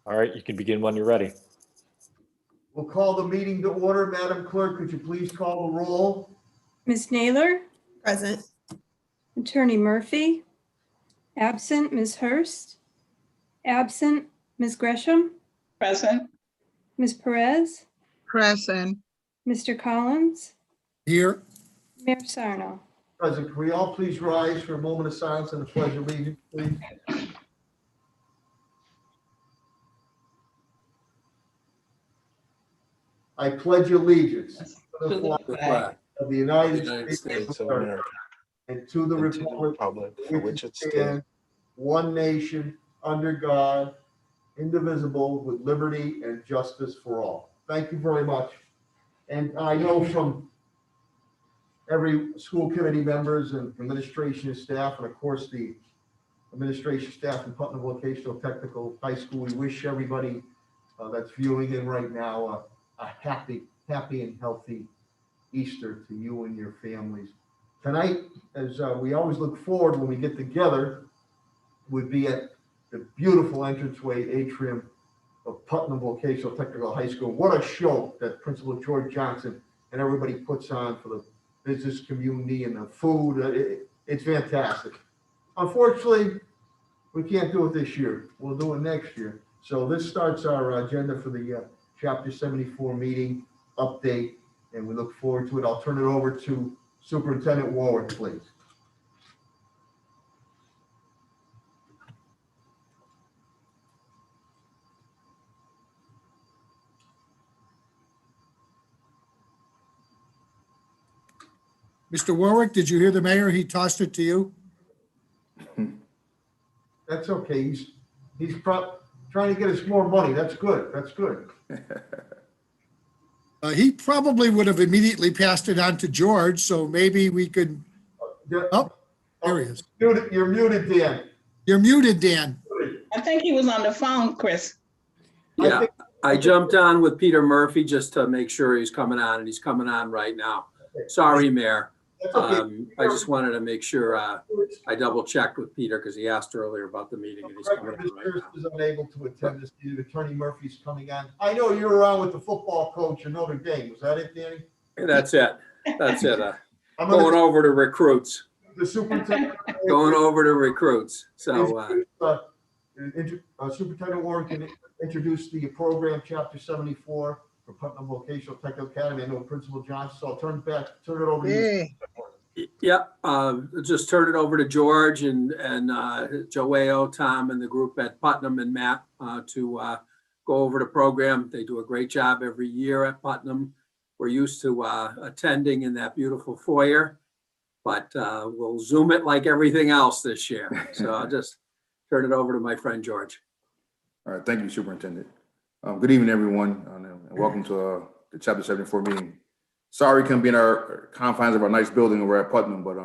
All right, you can begin when you're ready. We'll call the meeting to order. Madam Clerk, could you please call the roll? Ms. Naylor, Present. Attorney Murphy, absent Ms. Hurst, absent Ms. Gresham, Present. Ms. Perez, Present. Mr. Collins, Here. Mayor Sarno. President, can we all please rise for a moment of silence and the pledge of allegiance, please? I pledge allegiance to the flag of the United States of America and to the republic for which it stands, one nation, under God, indivisible, with liberty and justice for all. Thank you very much. And I know from every school committee members and administration staff, and of course the administration staff in Putnam Vocational Technical High School, we wish everybody that's viewing in right now a happy and healthy Easter to you and your families. Tonight, as we always look forward when we get together, would be at the beautiful entranceway atrium of Putnam Vocational Technical High School. What a show that Principal George Johnson and everybody puts on for the business community and the food. It's fantastic. Unfortunately, we can't do it this year. We'll do it next year. So this starts our agenda for the Chapter 74 meeting update, and we look forward to it. I'll turn it over to Superintendent Warwick, please. Mr. Warwick, did you hear the mayor? He tossed it to you. That's okay. He's trying to get us more money. That's good. That's good. He probably would have immediately passed it on to George, so maybe we could, oh, there he is. You're muted, Dan. You're muted, Dan. I think he was on the phone, Chris. Yeah, I jumped on with Peter Murphy just to make sure he's coming on, and he's coming on right now. Sorry, Mayor. That's okay. I just wanted to make sure I double checked with Peter because he asked earlier about the meeting, and he's coming on right Mr. now. is unable to attend this meeting. Attorney Murphy's coming on. I know you were on with the football coach in Notre Dame. Was that it, Danny? That's it. That's it. I'm Going gonna, over to recruits. the superintendent. Going over to recruits. So Superintendent Warren can introduce the program, Chapter 74 for Putnam Vocational Technical Academy. I know Principal Johnson, so I'll turn it over to you. yeah, just turn it over to George and Joao, Tom, and the group at Putnam and Matt to go over the program. They do a great job every year at Putnam. We're used to attending in that beautiful foyer, but we'll Zoom it like everything else this year. So I'll just turn it over to my friend George. All right, thank you, Superintendent. Good evening, everyone, and welcome to the Chapter 74 meeting. Sorry we couldn't be in our confines of our nice building over at Putnam, but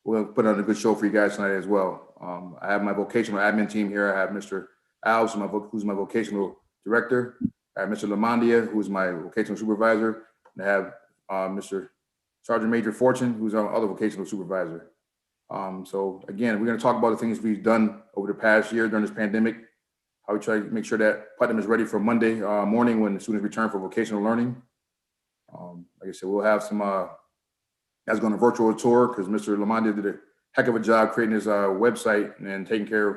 we're going to put on a good show for you guys tonight as well. I have my vocational admin team here. I have Mr. Alves, who's my vocational director. I have Mr. Lamondia, who's my vocational supervisor. And I have Mr. Sergeant Major Fortune, who's our other vocational supervisor. So again, we're going to talk about the things we've done over the past year during this pandemic, how we try to make sure that Putnam is ready for Monday morning when the students return for vocational learning. Like I said, we'll have some guys going on a virtual tour because Mr. Lamondia did a heck of a job creating his website and taking care of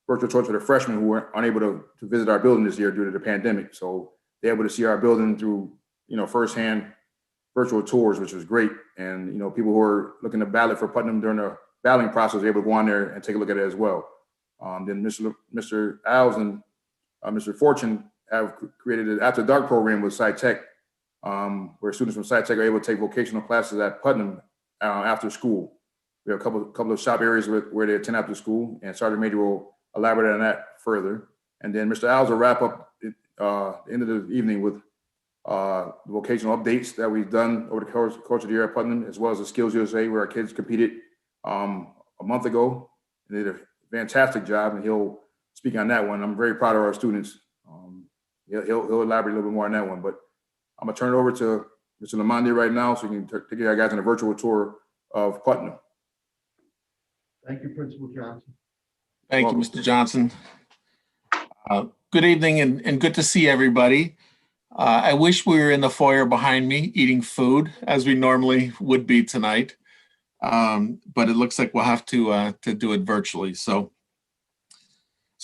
virtual tours for the freshmen who were unable to visit our building this year due to the pandemic. So they're able to see our building through, firsthand virtual tours, which was great. And, people who are looking to ballot for Putnam during the balloting process, they're able to go on there and take a look at it as well. Then Mr. Alves and Mr. Fortune have created an after dark program with SciTech, where students from SciTech are able to take vocational classes at Putnam after school. We have a couple of shop areas where they attend after school, and Sergeant Major will elaborate on that further. And then Mr. Alves will wrap up the end of the evening with the vocational updates that we've done over the course of the year at Putnam, as well as the Skillsusa, where our kids competed a month ago. And they did a fantastic job, and he'll speak on that one. I'm very proud of our students. He'll elaborate a little bit more on that one, but I'm gonna turn it over to Mr. Lamondia right now so you can take you guys on a virtual tour of Putnam. Thank you, Principal Johnson. Thank you, Mr. Johnson. Good evening and good to see everybody. I wish we were in the foyer behind me eating food as we normally would be tonight. But it looks like we'll have to do it virtually. So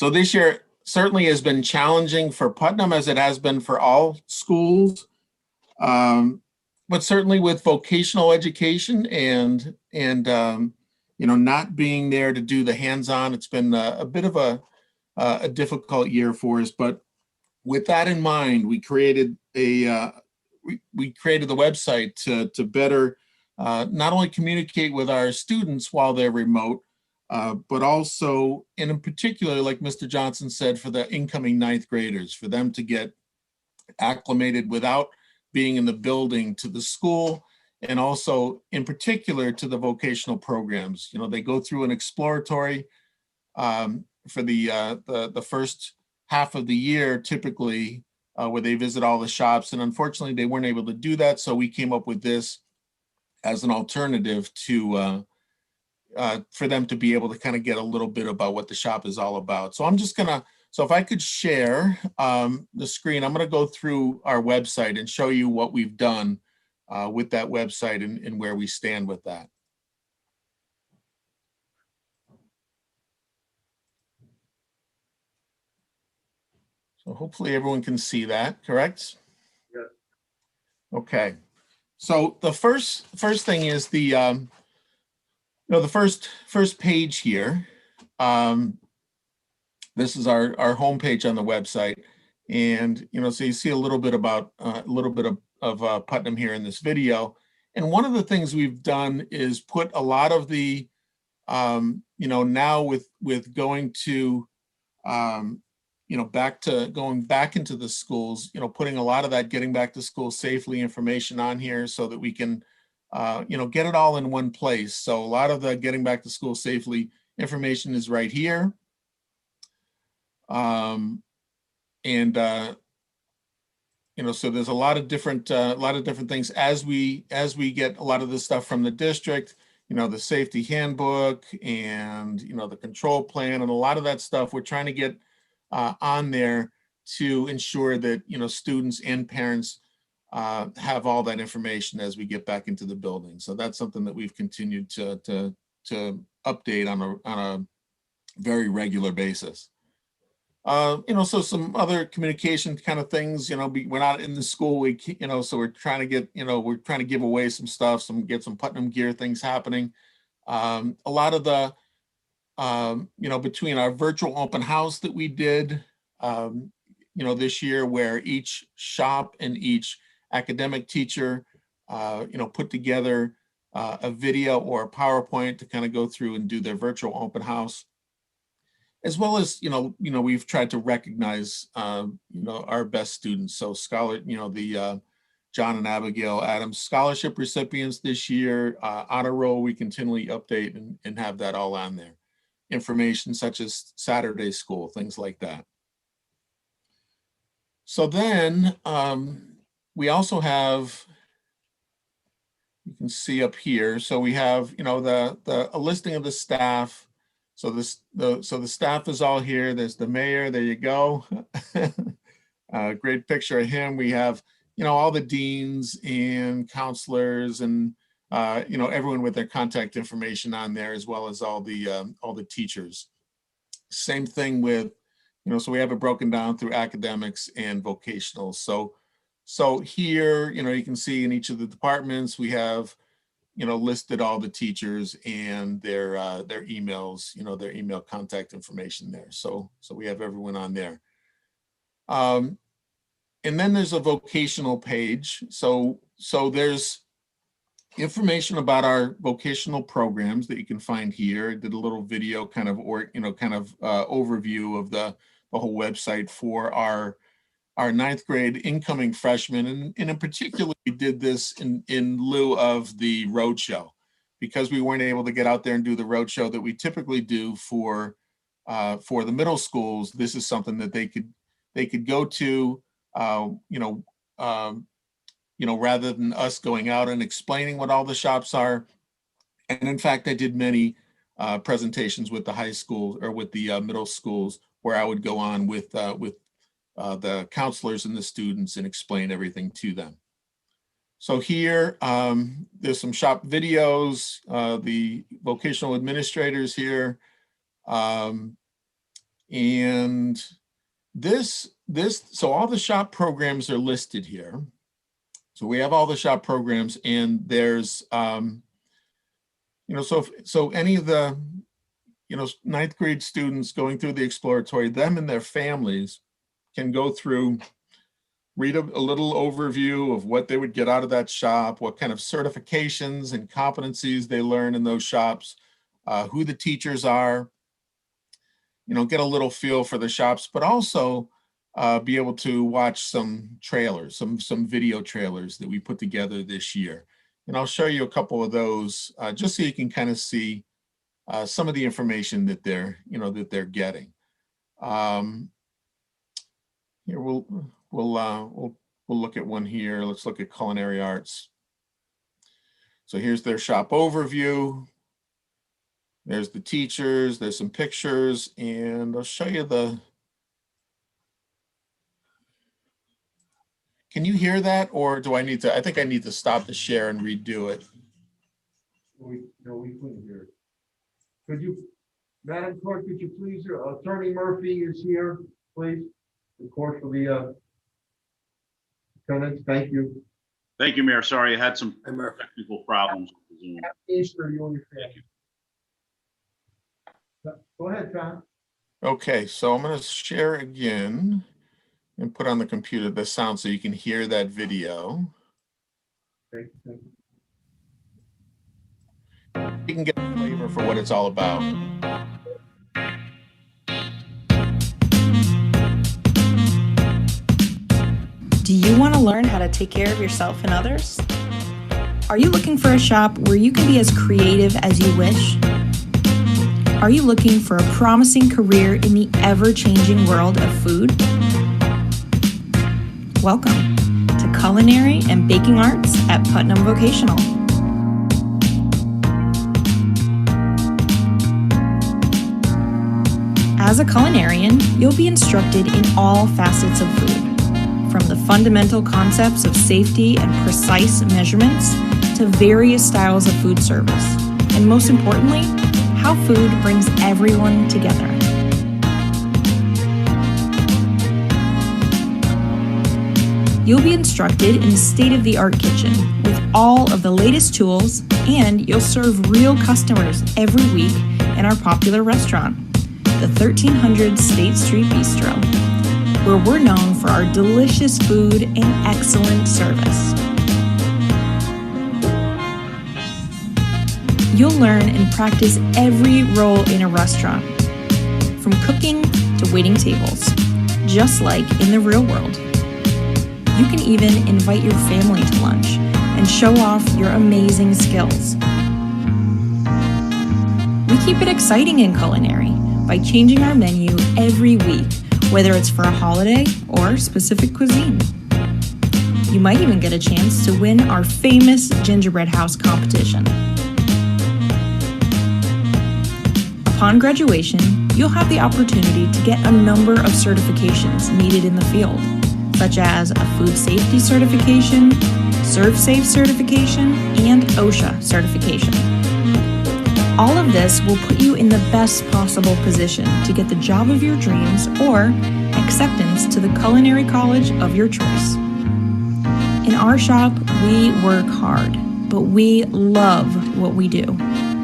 this year certainly has been challenging for Putnam as it has been for all schools. But certainly with vocational education and not being there to do the hands-on, it's been a bit of a difficult year for us. But with that in mind, we created the website to better not only communicate with our students while they're remote, but also, and in particular, like Mr. Johnson said, for the incoming ninth graders, for them to get acclimated without being in the building to the school, and also in particular to the vocational programs. They go through an exploratory for the first half of the year, typically, where they visit all the shops. And unfortunately, they weren't able to do that. So we came up with this as an alternative to for them to be able to kind of get a little bit about what the shop is all about. So I'm just gonna, so if I could share the screen, I'm gonna go through our website and show you what we've done with that website and where we stand with that. So hopefully everyone can see that, correct? Yeah. Okay. So the first thing is the the first page here. This is our homepage on the website, and so you see a little bit about of Putnam here in this video. And one of the things we've done is put a lot of the now with going to going back into the schools, putting a lot of that getting back to school safely information on here so that we can, get it all in one place. So a lot of the getting back to school safely information is right here. So there's a lot of different things as we get a lot of this stuff from the district, the safety handbook and, the control plan and a lot of that stuff we're trying to get on there to ensure that students and parents have all that information as we get back into the building. So that's something that we've continued to update on a very regular basis. So some other communication kind of things. We're not in the school. So we're trying to get we're trying to give away some stuff, get some Putnam gear things happening. A lot of the between our virtual open house that we did, this year, where each shop and each academic teacher, put together a video or a PowerPoint to kind of go through and do their virtual open house, as well as, we've tried to recognize, our best students. So the John and Abigail Adams scholarship recipients this year, honor roll, we continually update and have that all on there. Information such as Saturday school, things like that. So then we also have, you can see up here, so we have, a listing of the staff. So the staff is all here. There's the mayor, there you go. Great picture of him. We have, all the deans and counselors and everyone with their contact information on there, as well as all the teachers. Same thing with, so we have it broken down through academics and vocational. So here, you can see in each of the departments, we have, listed all the teachers and their emails, their email contact information there. So we have everyone on there. And then there's a vocational page. So there's information about our vocational programs that you can find here. I did a little video kind of overview of the whole website for our ninth grade incoming freshmen. And in particular, we did this in lieu of the roadshow, because we weren't able to get out there and do the roadshow that we typically do for the middle schools. This is something that they could go to, rather than us going out and explaining what all the shops are. And in fact, I did many presentations with the high school or with the middle schools where I would go on with the counselors and the students and explain everything to them. So here, there's some shop videos, the vocational administrators here. And so all the shop programs are listed here. So we have all the shop programs, and there's, so any of the, ninth grade students going through the exploratory, them and their families can go through, read a little overview of what they would get out of that shop, what kind of certifications and competencies they learn in those shops, who the teachers are, get a little feel for the shops, but also be able to watch some trailers, some video trailers that we put together this year. And I'll show you a couple of those just so you can kind of see some of the information that they're getting. Here we'll look at one here. Let's look at Culinary Arts. So here's their shop overview. There's the teachers, there's some pictures, and I'll show you can you hear that, or do I need to, I think I need to stop the share and redo it. No, we couldn't hear it. Could you, Madam Clerk, could you please, Attorney Murphy is here, please, of course, for the tenants. Thank you. Thank you, Mayor. Sorry, I had some Hi, Murph. technical problems with Zoom. Happy Easter, you and your family. Go ahead, Tom. Okay, so I'm going to share again and put on the computer the sound so you can hear that video. Thank you. You can get a flavor for what it's all about. Do you want to learn how to take care of yourself and others? Are you looking for a shop where you can be as creative as you wish? Are you looking for a promising career in the ever-changing world of food? Welcome to Culinary and Baking Arts at Putnam Vocational. As a culinarian, you'll be instructed in all facets of food, from the fundamental concepts of safety and precise measurements to various styles of food service, and most importantly, how food brings everyone together. You'll be instructed in a state-of-the-art kitchen with all of the latest tools, and you'll serve real customers every week in our popular restaurant, the 1300 State Street Bistro, where we're known for our delicious food and excellent service. You'll learn and practice every role in a restaurant, from cooking to waiting tables, just like in the real world. You can even invite your family to lunch and show off your amazing skills. We keep it exciting in culinary by changing our menu every week, whether it's for a holiday or specific cuisine. You might even get a chance to win our famous gingerbread house competition. Upon graduation, you'll have the opportunity to get a number of certifications needed in the field, such as a food safety certification, ServSafe certification, and OSHA certification. All of this will put you in the best possible position to get the job of your dreams or acceptance to the culinary college of your choice. In our shop, we work hard, but we love what we do.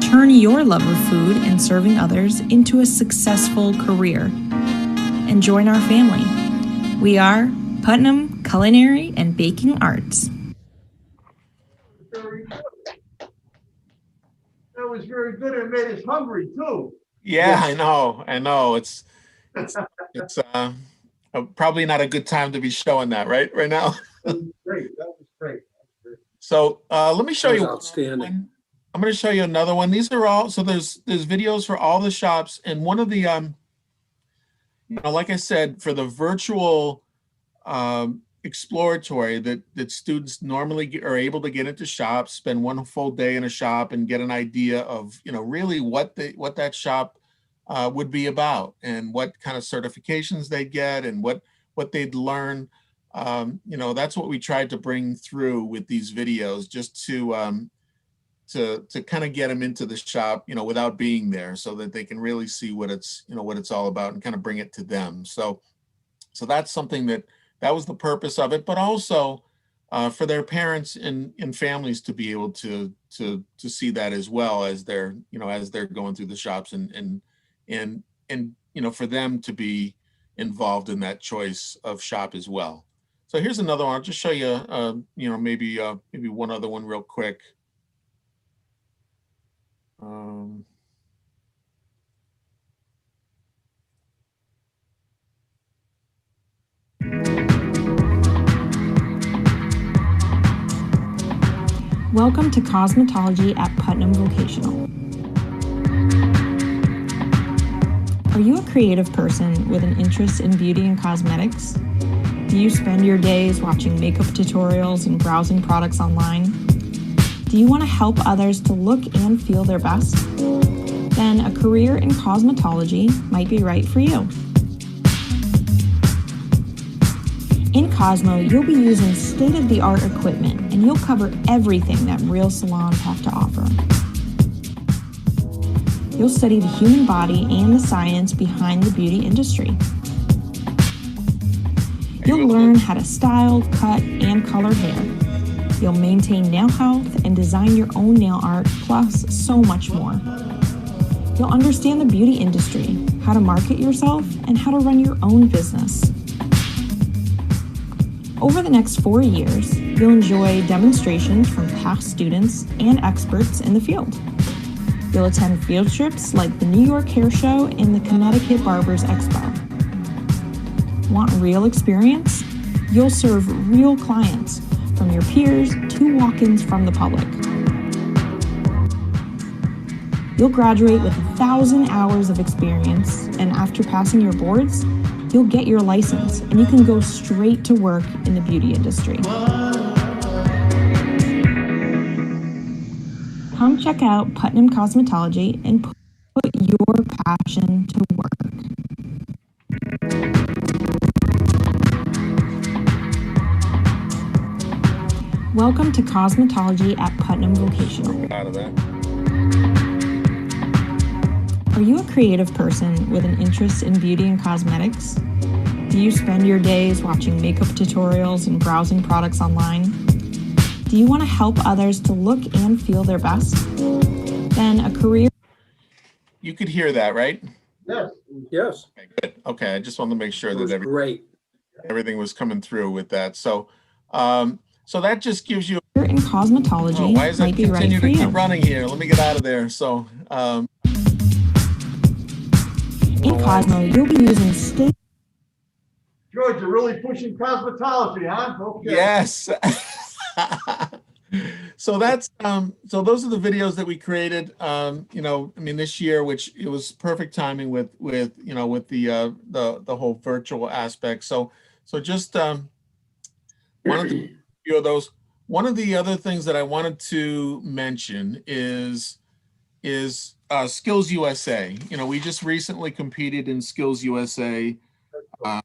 Turn your love of food and serving others into a successful career and join our family. We are Putnam Culinary and Baking Arts. Very good. That was very good. It made us hungry too. Yeah, I know. It's probably not a good time to be showing that right now. That was great. That was great. So let me show That was you. outstanding. I'm going to show you another one. These are all, so there's videos for all the shops, and one of the, like I said, for the virtual exploratory that students normally are able to get into shops, spend one full day in a shop and get an idea of, really what that shop would be about, and what kind of certifications they'd get, and what they'd learn. That's what we tried to bring through with these videos, just to kind of get them into the shop, without being there, so that they can really see what it's all about, and kind of bring it to them. So that's something that was the purpose of it, but also for their parents and families to be able to see that as well, as they're going through the shops, and for them to be involved in that choice of shop as well. So here's another one. I'll just show you, maybe one other one real quick. Welcome to Cosmetology at Putnam Vocational. Are you a creative person with an interest in beauty and cosmetics? Do you spend your days watching makeup tutorials and browsing products online? Do you want to help others to look and feel their best? Then a career in cosmetology might be right for you. In Cosmo, you'll be using state-of-the-art equipment, and you'll cover everything that real salons have to offer. You'll study the human body and the science behind the beauty industry. You'll learn how to style, cut, and color hair. You'll maintain nail health and design your own nail art, plus so much more. You'll understand the beauty industry, how to market yourself, and how to run your own business. Over the next 4 years, you'll enjoy demonstrations from past students and experts in the field. You'll attend field trips like the New York Hair Show and the Connecticut Barbers Expo. Want real experience? You'll serve real clients, from your peers to walk-ins from the public. You'll graduate with 1,000 hours of experience, and after passing your boards, you'll get your license, and you can go straight to work in the beauty industry. Come check out Putnam Cosmetology and put your passion to work. Welcome to Cosmetology at Putnam Vocational. Out of that. Are you a creative person with an interest in beauty and cosmetics? Do you spend your days watching makeup tutorials and browsing products online? Do you want to help others to look and feel their best? Then a career... You could hear that, right? Yes. Yes, Okay, good. Okay, I just wanted to make sure it was that great. everything was coming through with that. So that just gives you... in cosmetology why does that might be right continue for to you. keep running here? Let me get out of there. So In Cosmo, you'll be using state... George, you're really pushing cosmetology, huh? Okay. yes. So that's so those are the videos that we created. This year, which it was perfect timing with the whole virtual aspect. So just wanted to few of those. One of the other things that I wanted to mention is Skillsusa. We just recently competed in Skillsusa a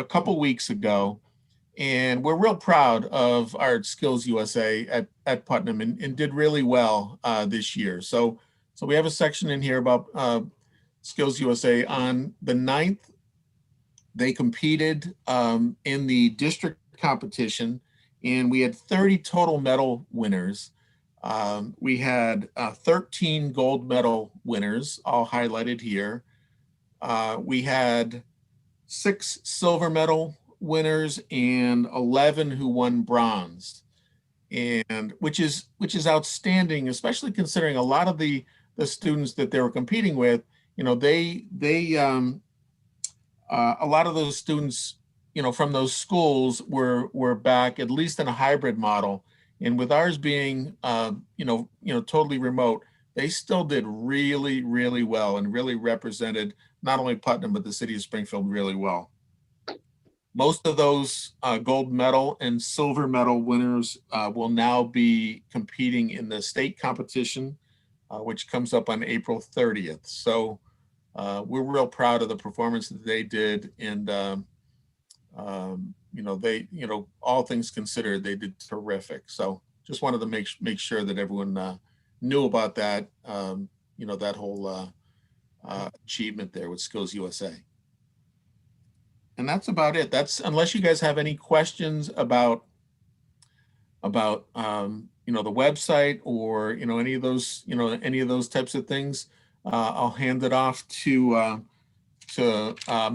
couple weeks ago, and we're real proud of our Skillsusa at Putnam, and did really well this year. So we have a section in here about Skillsusa. On the 9th, they competed in the district competition, and we had 30 total medal winners. We had 13 gold medal winners, all highlighted here. We had 6 silver medal winners and 11 who won bronze, and which is outstanding, especially considering a lot of the students that they were competing with. A lot of those students, from those schools were back at least in a hybrid model. And with ours being, totally remote, they still did really, really well, and really represented not only Putnam, but the city of Springfield really well. Most of those gold medal and silver medal winners will now be competing in the state competition, which comes up on April 30th. So we're real proud of the performance that they did. And, all things considered, they did terrific. So just wanted to make sure that everyone knew about that, that whole achievement there with Skills USA. And that's about it. That's, unless you guys have any questions about the website or, any of those types of things, I'll hand it off to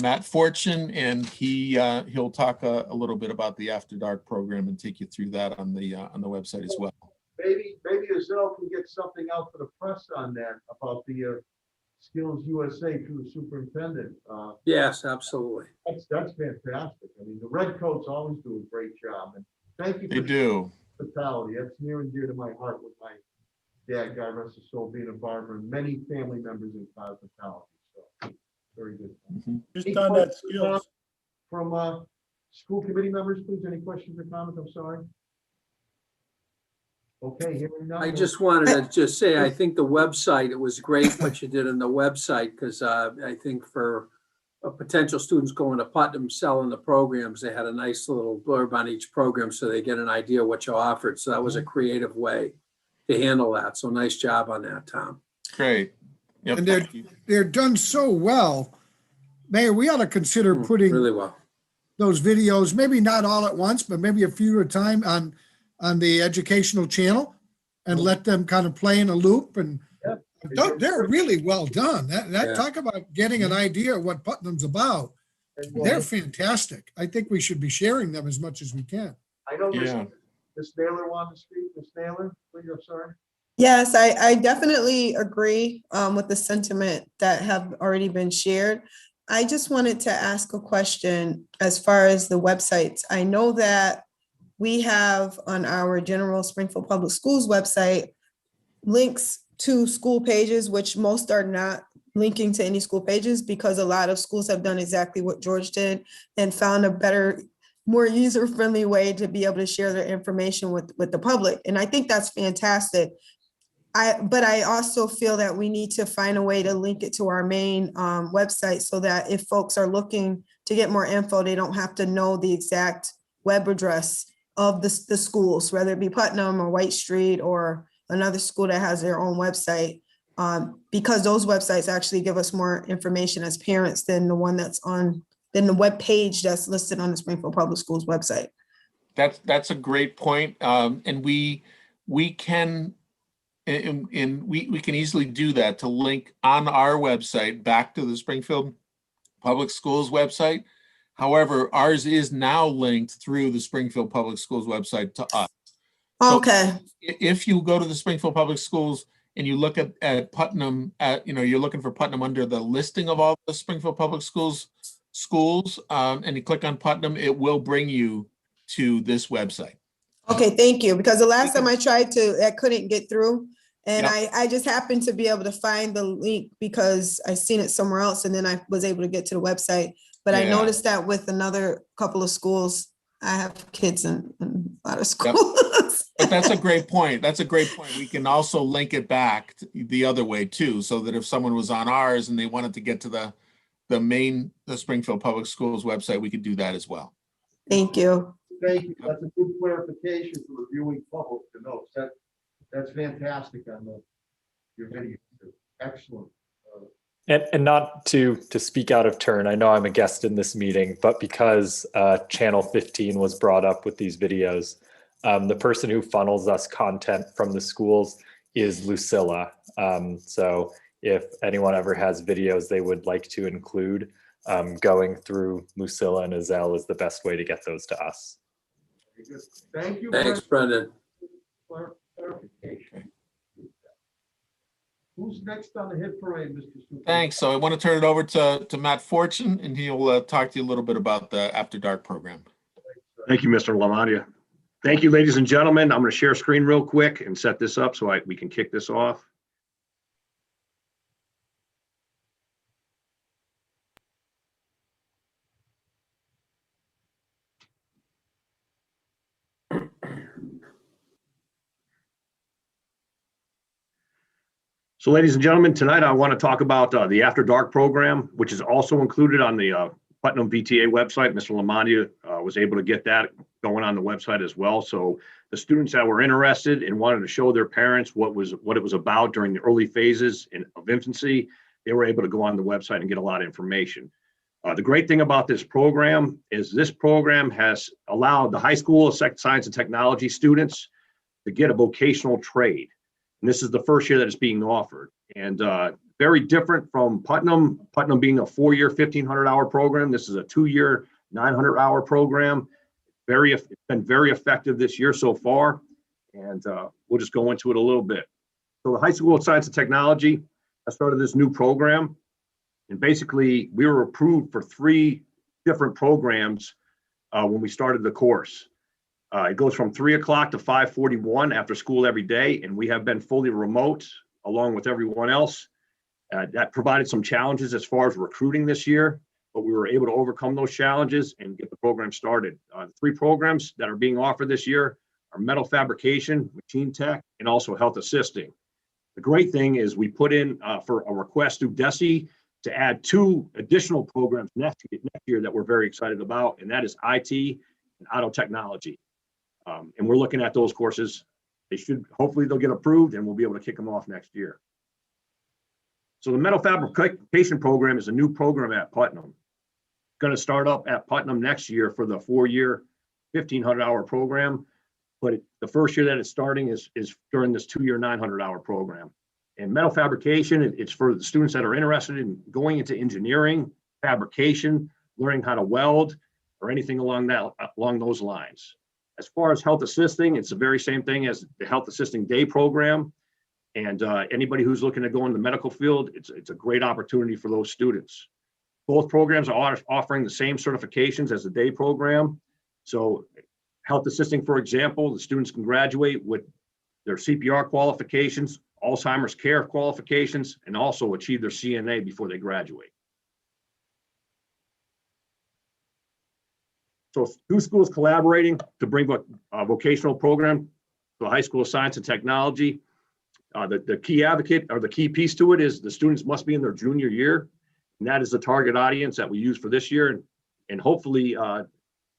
Matt Fortune, and he'll talk a little bit about the After Dark program and take you through that on the website as well. Maybe Azell can get something out for the press on that about the Skills USA through the superintendent. Yes, absolutely. That's fantastic. I mean, the Redcoats always do a great job, and thank you. They do. Hospitality. That's near and dear to my heart with my dad, God rest his soul, being a barber, and many family members in hospitality. So very good. Mm-hmm. Just on that skills. From school committee members, please. Any questions or comments? I'm sorry. Okay, hearing none. I just wanted to just say, I think the website, it was great what you did on the website, because I think for potential students going to Putnam selling the programs, they had a nice little blurb on each program so they get an idea what you offered. So that was a creative way to handle that. So nice job on that, Tom. Great. Yep. And they're done so well. Mayor, we ought to consider putting Really well. those videos, maybe not all at once, but maybe a few at a time on the educational channel and let them kind of play in a loop. And they're really well done. Talk about getting an idea of what Putnam's about. They're fantastic. I think we should be sharing them as much as we can. I know Ms. Naylor wanted to speak. Ms. Naylor, please, I'm sorry. Yes, I definitely agree with the sentiment that have already been shared. I just wanted to ask a question as far as the websites. I know that we have on our general Springfield Public Schools website links to school pages, which most are not linking to any school pages because a lot of schools have done exactly what George did and found a better, more user-friendly way to be able to share their information with the public. And I think that's fantastic. But I also feel that we need to find a way to link it to our main website so that if folks are looking to get more info, they don't have to know the exact web address of the schools, whether it be Putnam or White Street or another school that has their own website, because those websites actually give us more information as parents than the one than the web page that's listed on the Springfield Public Schools website. That's a great point. And we can easily do that to link on our website back to the Springfield Public Schools website. However, ours is now linked through the Springfield Public Schools website to us. Okay. So if you go to the Springfield Public Schools and you look at Putnam, you're looking for Putnam under the listing of all the Springfield Public Schools, and you click on Putnam, it will bring you to this website. Okay, thank you. Because the last time I tried I couldn't get through. And Yep. I just happened to be able to find the link because I seen it somewhere else and then I was able to get to the website. But I Yeah. noticed that with another couple of schools, I have kids in a lot of schools. But that's a great point. That's a great point. We can also link it back the other way too, so that if someone was on ours and they wanted to get to the Springfield Public Schools website, we could do that as well. Thank you. Thank you. That's a good clarification for the viewing public to know. That's fantastic on your video. Excellent. And not to speak out of turn, I know I'm a guest in this meeting, but because Channel 15 was brought up with these videos, the person who funnels us content from the schools is Lucilla. So if anyone ever has videos they would like to include, going through Lucilla and Azell is the best way to get those to us. Very good. Thank you. Thanks, Brendan. Clarification. Who's next on the hit parade, Mr. Super? Thanks. So I want to turn it over to Matt Fortune, and he'll talk to you a little bit about the After Dark program. Thank you, Mr. Lamadia. Thank you, ladies and gentlemen. I'm going to share screen real quick and set this up so we can kick this off. So ladies and gentlemen, tonight I want to talk about the After Dark program, which is also included on the Putnam VTA website. Mr. Lamontia was able to get that going on the website as well. So the students that were interested and wanted to show their parents what it was about during the early phases of infancy, they were able to go on the website and get a lot of information. The great thing about this program is this program has allowed the high school science and technology students to get a vocational trade. And this is the first year that it's being offered. And very different from Putnam. Putnam being a 4-year, 1,500-hour program. This is a 2-year, 900-hour program. It's been very effective this year so far. And we'll just go into it a little bit. So the High School of Science and Technology has started this new program. And basically, we were approved for 3 different programs when we started the course. It goes from 3 o'clock to 5:41 after school every day, and we have been fully remote along with everyone else. That provided some challenges as far as recruiting this year, but we were able to overcome those challenges and get the program started. The 3 programs that are being offered this year are metal fabrication, machine tech, and also health assisting. The great thing is we put in for a request through DESE to add 2 additional programs next year that we're very excited about, and that is IT and auto technology. And we're looking at those courses. Hopefully they'll get approved and we'll be able to kick them off next year. So the metal fabrication program is a new program at Putnam. It's going to start up at Putnam next year for the 4-year, 1,500-hour program. But the first year that it's starting is during this 2-year, 900-hour program. And metal fabrication, it's for the students that are interested in going into engineering, fabrication, learning how to weld, or anything along those lines. As far as health assisting, it's the very same thing as the health assisting day program. And anybody who's looking to go in the medical field, it's a great opportunity for those students. Both programs are offering the same certifications as the day program. So health assisting, for example, the students can graduate with their CPR qualifications, Alzheimer's care qualifications, and also achieve their CNA before they graduate. So 2 schools collaborating to bring a vocational program to the High School of Science and Technology. The key advocate or the key piece to it is the students must be in their junior year. And that is the target audience that we use for this year. And hopefully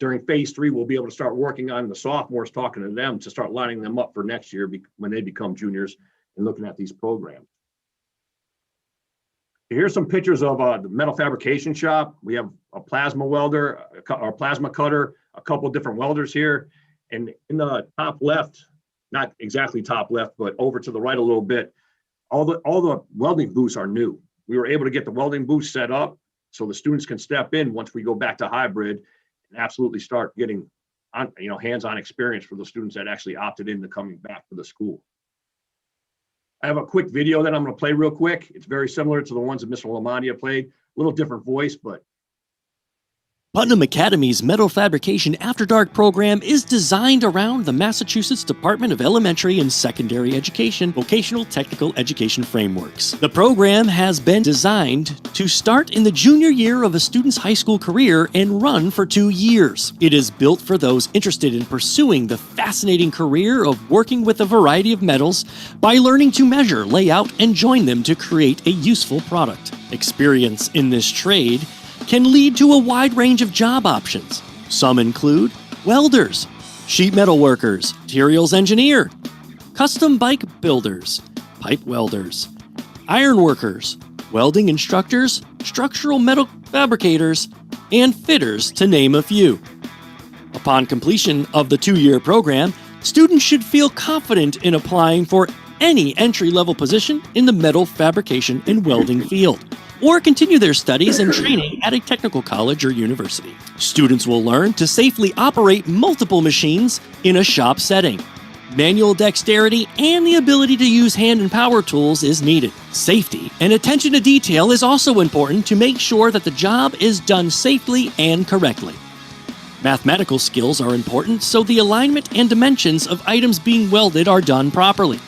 during phase 3, we'll be able to start working on the sophomores, talking to them to start lining them up for next year when they become juniors and looking at these programs. Here's some pictures of the metal fabrication shop. We have a plasma welder, or plasma cutter, a couple of different welders here. And in the top left, not exactly top left, but over to the right a little bit, all the welding booths are new. We were able to get the welding booths set up so the students can step in once we go back to hybrid and absolutely start getting hands-on experience for the students that actually opted into coming back to the school. I have a quick video that I'm going to play real quick. It's very similar to the ones that Mr. Lamontia played. A little different voice, but Putnam Academy's Metal Fabrication After Dark program is designed around the Massachusetts Department of Elementary and Secondary Education Vocational Technical Education Frameworks. The program has been designed to start in the junior year of a student's high school career and run for 2 years. It is built for those interested in pursuing the fascinating career of working with a variety of metals by learning to measure, lay out, and join them to create a useful product. Experience in this trade can lead to a wide range of job options. Some include welders, sheet metal workers, materials engineer, custom bike builders, pipe welders, iron workers, welding instructors, structural metal fabricators, and fitters, to name a few. Upon completion of the 2-year program, students should feel confident in applying for any entry-level position in the metal fabrication and welding field, or continue their studies and training at a technical college or university. Students will learn to safely operate multiple machines in a shop setting. Manual dexterity and the ability to use hand and power tools is needed. Safety and attention to detail is also important to make sure that the job is done safely and correctly. Mathematical skills are important so the alignment and dimensions of items being welded are done properly.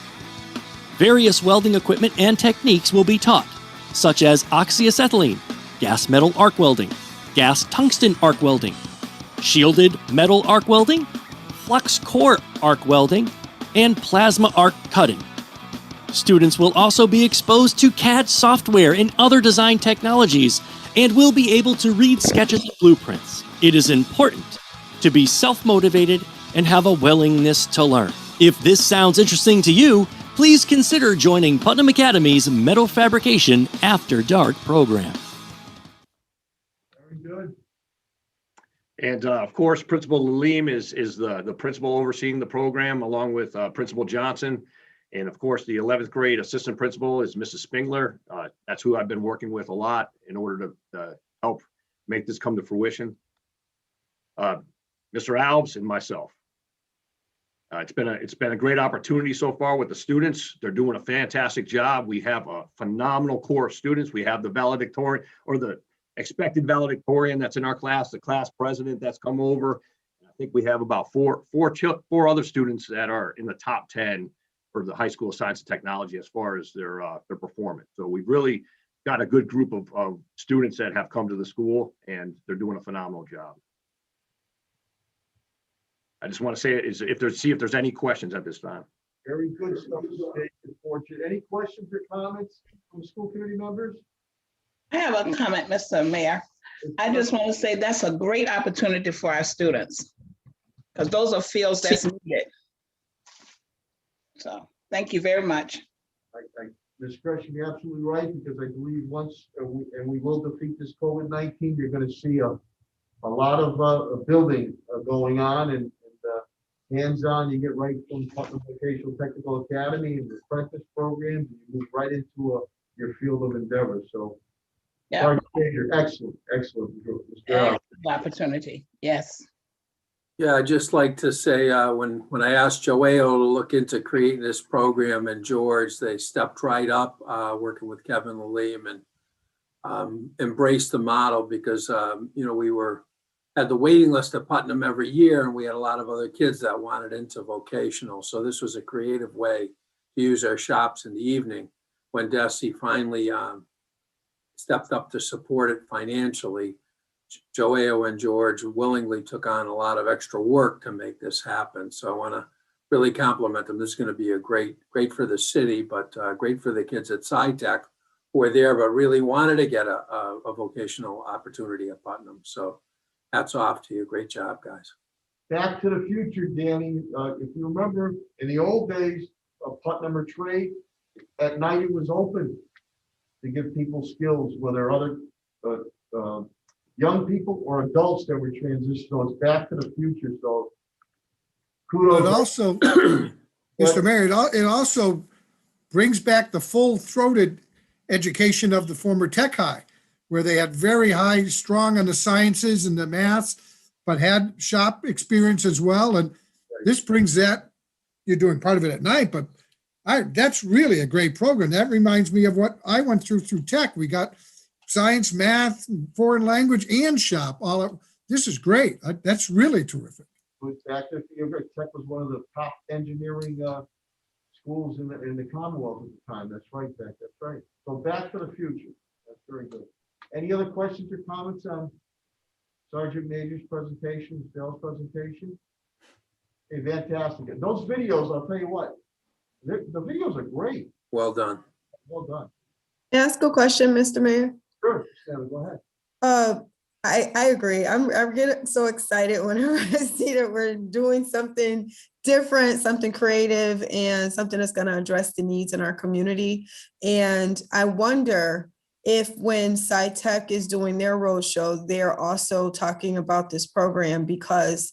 Various welding equipment and techniques will be taught, such as oxyacetylene, gas metal arc welding, gas tungsten arc welding, shielded metal arc welding, flux core arc welding, and plasma arc cutting. Students will also be exposed to CAD software and other design technologies and will be able to read sketches and blueprints. It is important to be self-motivated and have a willingness to learn. If this sounds interesting to you, please consider joining Putnam Academy's Metal Fabrication After Dark program. Very good. And of course, Principal Lalim is the principal overseeing the program, along with Principal Johnson. And of course, the 11th grade assistant principal is Mrs. Spingler. That's who I've been working with a lot in order to help make this come to fruition. Mr. Alves and myself. It's been a great opportunity so far with the students. They're doing a fantastic job. We have a phenomenal core of students. We have the valedictorian, or the expected valedictorian that's in our class, the class president that's come over. I think we have about four other students that are in the top 10 for the high school of science and technology as far as their performance. So we've really got a good group of students that have come to the school, and they're doing a phenomenal job. I just want to say if there's any questions at this time. Very good stuff. Any questions or comments from school committee members? I have a comment, Mr. Mayor. I just want to say that's a great opportunity for our students, because those are fields that's needed. So thank you very much. Ms. Gresham, you're absolutely right, because I believe once, and we will defeat this COVID-19, you're going to see a lot of building going on and hands-on. You get right from Putnam Vocational Technical Academy and the apprentice programs, and you move right into your field of endeavor. So, yeah, excellent. Excellent opportunity. Yes. Yeah, I'd just like to say, when I asked Joao to look into creating this program and George, they stepped right up, working with Kevin Lalim, and embraced the model, because, we had the waiting list at Putnam every year, and we had a lot of other kids that wanted into vocational. So this was a creative way to use our shops in the evening. When Desi finally stepped up to support it financially, Joao and George willingly took on a lot of extra work to make this happen. So I want to really compliment them. This is going to be a great for the city, but great for the kids at SciTech who are there, but really wanted to get a vocational opportunity at Putnam. So hats off to you. Great job, guys. Back to the future, Danny. If you remember, in the old days of Putnam or Trade, at night it was open to give people skills, whether other young people or adults that were transitioning. So it's back to the future. So kudos. But also, Mr. Mayor, it also brings back the full-throated education of the former Tech High, where they had very high, strong on the sciences and the maths, but had shop experience as well. And this brings that. You're doing part of it at night, but that's really a great program. That reminds me of what I went through Tech. We got science, math, foreign language, and shop. This is great. That's really terrific. Tech was one of the top engineering schools in the Commonwealth at the time. That's right, Beck. That's right. So back to the future. That's very good. Any other questions or comments on Sergeant Major's presentation, Dale's presentation? Okay, fantastic. And those videos, I'll tell you what, the videos are great. Well done. Well done. Can I ask a question, Mr. Mayor? Sure, Sally, go ahead. I agree. I'm getting so excited whenever I see that we're doing something different, something creative, and something that's going to address the needs in our community. And I wonder if when SciTech is doing their roadshow, they're also talking about this program, because,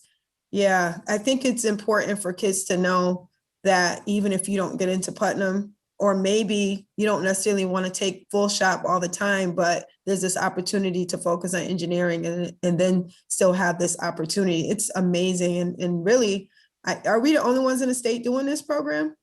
yeah, I think it's important for kids to know that even if you don't get into Putnam, or maybe you don't necessarily want to take full shop all the time, but there's this opportunity to focus on engineering and then still have this opportunity. It's amazing. And really, are we the only ones in the state doing this program?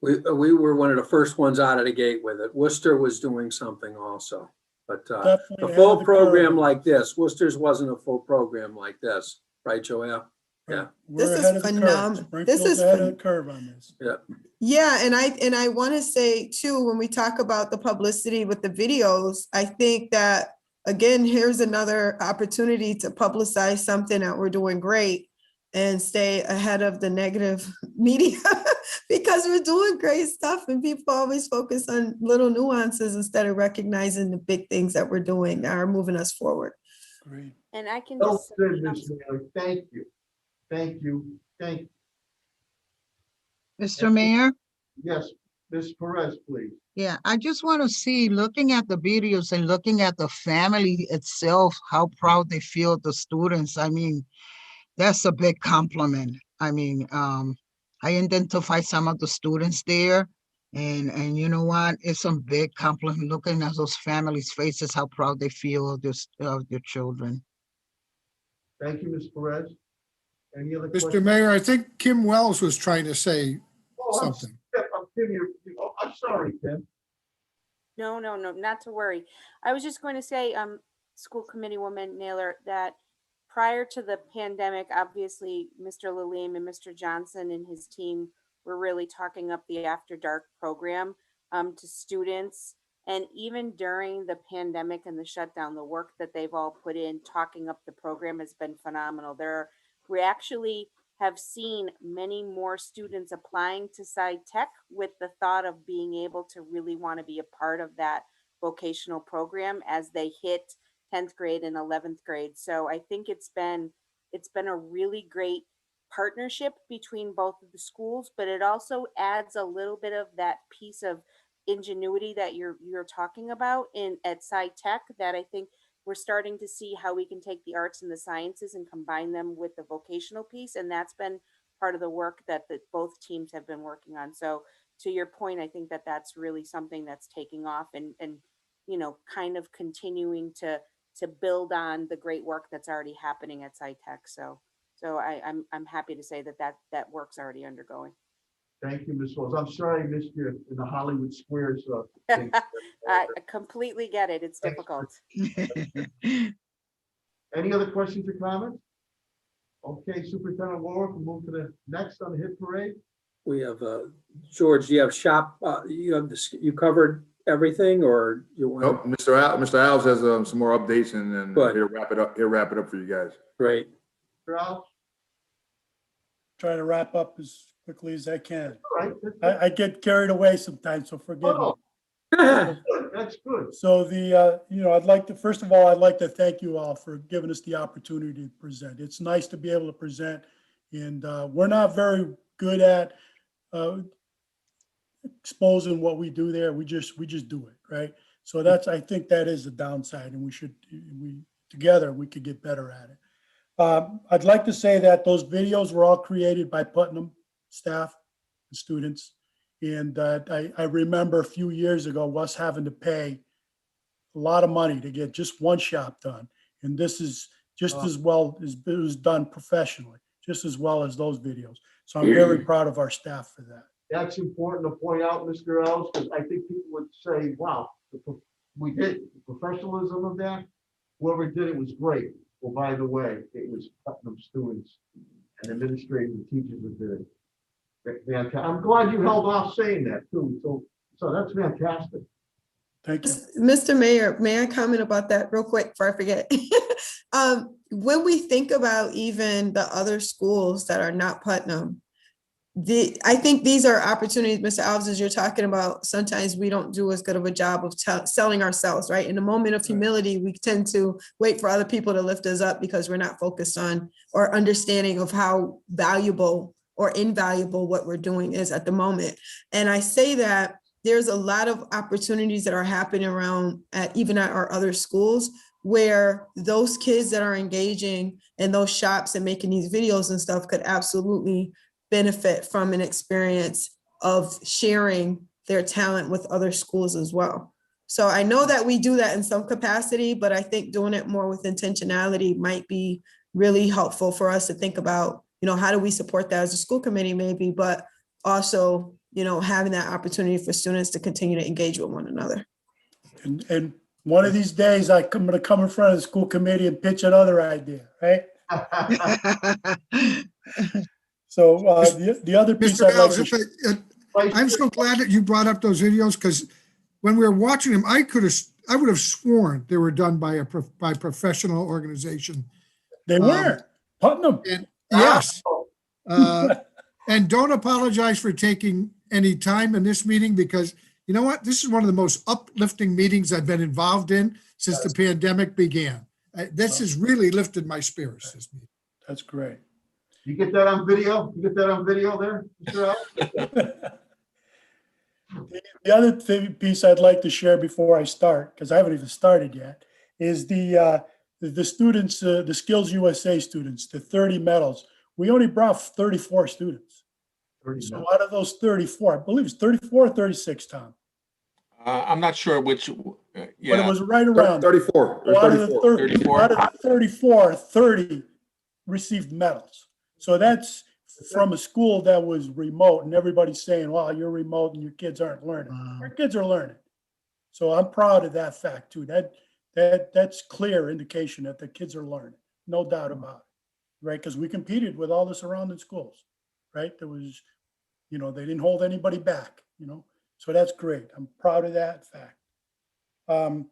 We were one of the first ones out of the gate with it. Worcester was doing something also, but a full program like this, Worcester's wasn't a full program like this, right, Joelle? Yeah. This is phenomenal. This is ahead of the curve on this. Yeah. Yeah, and I want to say too, when we talk about the publicity with the videos, I think that, again, here's another opportunity to publicize something that we're doing great. and stay ahead of the negative media because we're doing great stuff and people always focus on little nuances instead of recognizing the big things that we're doing that are moving us forward. Great. And I can Well just. said, Ms. Mayor. Thank you. Thank you. Thank you. Mr. Mayor? Yes, Ms. Perez, please. Yeah, I just want to see, looking at the videos and looking at the family itself, how proud they feel, the students. I mean, that's a big compliment. I mean, I identify some of the students there, and you know what? It's a big compliment looking at those families' faces, how proud they feel of their children. Thank you, Ms. Perez. Any other Mr. questions? Mayor, I think Kim Wells was trying to say Oh, something. I'm sorry, Tim. No, not to worry. I was just going to say, school committee woman Naylor, that prior to the pandemic, obviously, Mr. Lalim and Mr. Johnson and his team were really talking up the After Dark program to students. And even during the pandemic and the shutdown, the work that they've all put in talking up the program has been phenomenal. We actually have seen many more students applying to SciTech with the thought of being able to really want to be a part of that vocational program as they hit 10th grade and 11th grade. So I think it's been a really great partnership between both of the schools, but it also adds a little bit of that piece of ingenuity that you're talking about at SciTech that I think we're starting to see how we can take the arts and the sciences and combine them with the vocational piece. And that's been part of the work that both teams have been working on. So to your point, I think that that's really something that's taking off and kind of continuing to build on the great work that's already happening at SciTech. So I'm happy to say that work's already undergoing. Thank you, Ms. Wells. I'm sorry I missed you in the Hollywood Squares. I completely get it. It's difficult. Any other questions or comments? Okay, Superintendent Laura, we'll move to the next on the hit parade. We have, George, do you have shop, you covered everything or you want? Nope, Mr. Alves has some more updates and then he'll wrap it up. He'll wrap it up for you guys. Great. Mr. Alves? Try to wrap up as quickly as I can. All right. I get carried away sometimes, so forgive me. That's good. So first of all, I'd like to thank you all for giving us the opportunity to present. It's nice to be able to present, and we're not very good at exposing what we do there. We just do it, right? So I think that is the downside, and together we could get better at it. I'd like to say that those videos were all created by Putnam staff and students. And I remember a few years ago us having to pay a lot of money to get just one shop done. And this is just as well as it was done professionally, just as well as those videos. So I'm very proud of our staff for that. That's important to point out, Mr. Ellis, because I think people would say, wow, we did the professionalism of that. Whoever did it was great. Well, by the way, it was Putnam students and administrators and teachers that did it. I'm glad you held off saying that too. So that's fantastic. Thank you. Mr. Mayor, may I comment about that real quick before I forget? When we think about even the other schools that are not Putnam, I think these are opportunities, Mr. Alves, as you're talking about. Sometimes we don't do as good of a job of selling ourselves, right? In a moment of humility, we tend to wait for other people to lift us up because we're not focused on or understanding of how valuable or invaluable what we're doing is at the moment. And I say that there's a lot of opportunities that are happening around even at our other schools where those kids that are engaging in those shops and making these videos and stuff could absolutely benefit from an experience of sharing their talent with other schools as well. So I know that we do that in some capacity, but I think doing it more with intentionality might be really helpful for us to think about, how do we support that as a school committee maybe, but also, having that opportunity for students to continue to engage with one another. And one of these days, I'm going to come in front of the school committee and pitch another idea, right? So the other piece Mr. I'd like Alves, I'm so glad that you brought up those videos because when we were watching them, I would have sworn they were done by a professional organization. They weren't. Putnam. Yes. And don't apologize for taking any time in this meeting, because you know what? This is one of the most uplifting meetings I've been involved in since the pandemic began. This has really lifted my spirits, this meeting. That's great. You get that on video? You get that on video there, Mr. Al? The other piece I'd like to share before I start, because I haven't even started yet, is the students, the Skillsusa students, the 30 medals. We only brought 34 students. So out of those 34, I believe it's 34 or 36, Tom. I'm not sure which, But it yeah, was right around. 34. So out of the 34. out of the 34, 30 received medals. So that's from a school that was remote, and everybody's saying, well, you're remote and your kids aren't learning. Our kids are learning. So I'm proud of that fact too. That's clear indication that the kids are learning, no doubt about it, right? Because we competed with all the surrounding schools, right? There was, they didn't hold anybody back, so that's great. I'm proud of that fact. I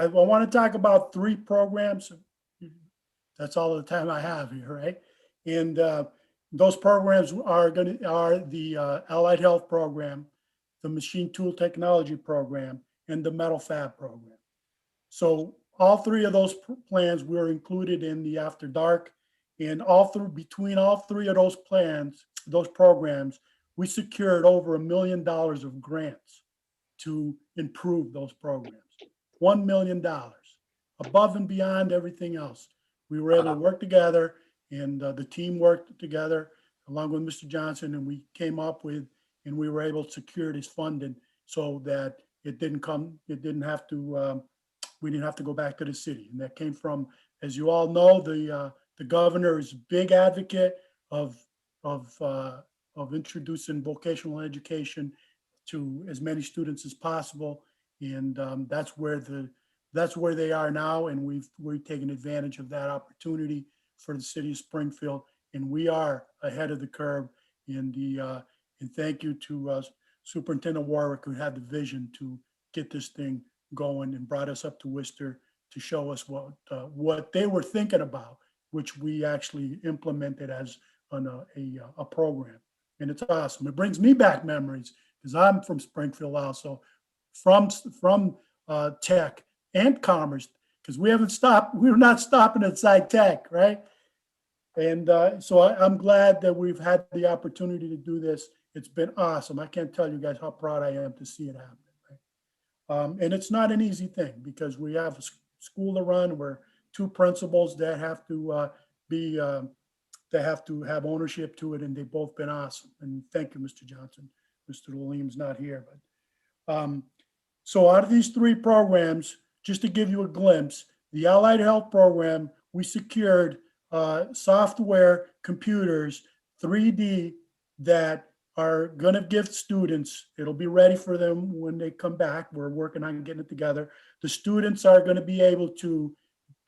want to talk about 3 programs. That's all the time I have here, right? And those programs are the Allied Health Program, the Machine Tool Technology Program, and the Metal Fab Program. So all 3 of those plans were included in the After Dark, and between all 3 of those plans, those programs, we secured over $1 million of grants to improve those programs. $1 million, above and beyond everything else. We were able to work together, and the team worked together along with Mr. Johnson, and we came up with, and we were able to secure this funding so that we didn't have to go back to the city. And that came from, as you all know, the governor is a big advocate of introducing vocational education to as many students as possible. And that's where they are now. And we're taking advantage of that opportunity for the city of Springfield. And we are ahead of the curve. And thank you to Superintendent Warwick, who had the vision to get this thing going and brought us up to Worcester to show us what they were thinking about, which we actually implemented as a program. And it's awesome. It brings me back memories because I'm from Springfield also, from tech and commerce, because we're not stopping at sci tech, right? And so I'm glad that we've had the opportunity to do this. It's been awesome. I can't tell you guys how proud I am to see it happen. Right? And it's not an easy thing because we have a school to run. We're 2 principals that have to have ownership to it, and they've both been awesome. And thank you, Mr. Johnson. Mr. Lalim's not here, but so out of these 3 programs, just to give you a glimpse, the Allied Health Program, we secured software, computers, 3D that are going to give students, it'll be ready for them when they come back. We're working on getting it together. The students are going to be able to,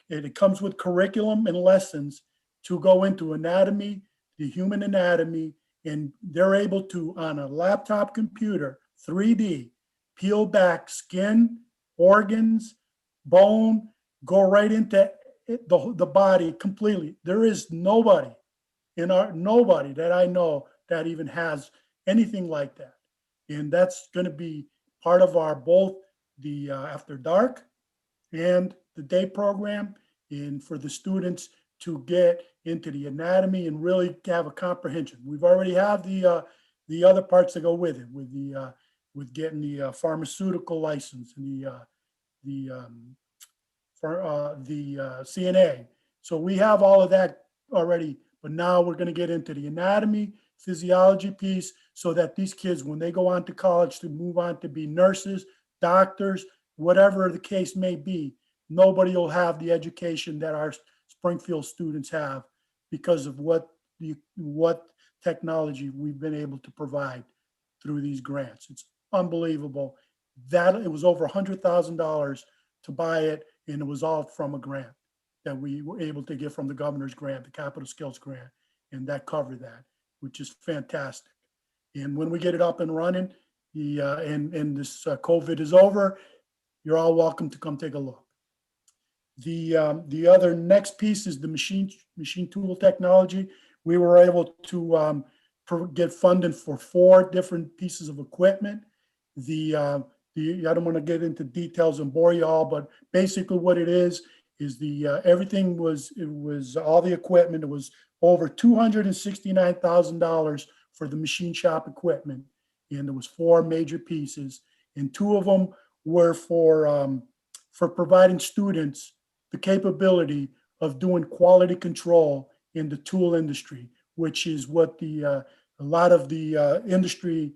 it comes with curriculum and lessons to go into anatomy, the human anatomy, and they're able to, on a laptop computer, 3D, peel back skin, organs, bone, go right into the body completely. There is nobody that I know that even has anything like that. And that's going to be part of our both the After Dark and the day program, and for the students to get into the anatomy and really have a comprehension. We've already have the other parts that go with it, with getting the pharmaceutical license and the CNA. So we have all of that already, but now we're going to get into the anatomy, physiology piece, so that these kids, when they go on to college, to move on to be nurses, doctors, whatever the case may be, nobody will have the education that our Springfield students have because of what technology we've been able to provide through these grants. It's unbelievable. That it was over $100,000 to buy it, and it was all from a grant that we were able to get from the governor's grant, the Capital Skills Grant, and that covered that, which is fantastic. And when we get it up and running, and this COVID is over, you're all welcome to come take a look. The other next piece is the machine tool technology. We were able to get funding for 4 different pieces of equipment. I don't want to get into details and bore you all, but basically what it is everything was all the equipment. It was over $269,000 for the machine shop equipment, and there was 4 major pieces, and 2 of them were for providing students the capability of doing quality control in the tool industry, which is what a lot of the industry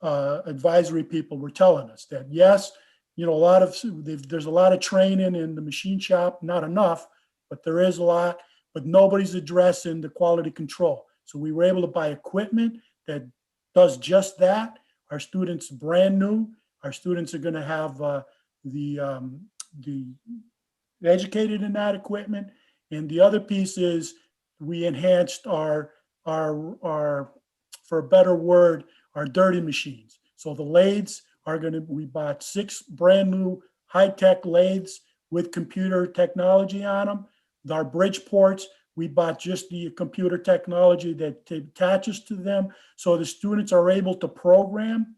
advisory people were telling us, that yes, there's a lot of training in the machine shop, not enough, but there is a lot, but nobody's addressing the quality control. So we were able to buy equipment that does just that. Our students brand new. Our students are going to have the educated in that equipment. And the other piece is we enhanced our for a better word, our dirty machines. So the lathes we bought 6 brand new high-tech lathes with computer technology on them. Our bridge ports, we bought just the computer technology that attaches to them. So the students are able to program,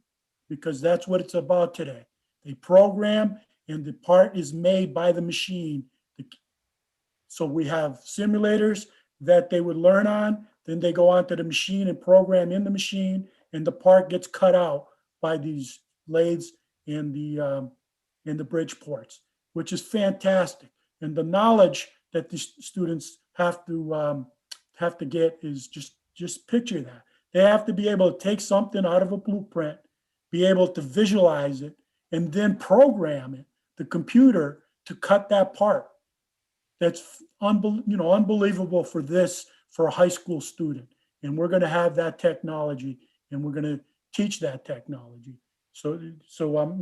because that's what it's about today. They program and the part is made by the machine. So we have simulators that they would learn on, then they go onto the machine and program in the machine, and the part gets cut out by these lathes and the bridge ports, which is fantastic. And the knowledge that the students have to get is just picture that. They have to be able to take something out of a blueprint, be able to visualize it, and then program it, the computer, to cut that part. That's unbelievable for a high school student. And we're going to have that technology, and we're going to teach that technology. So I'm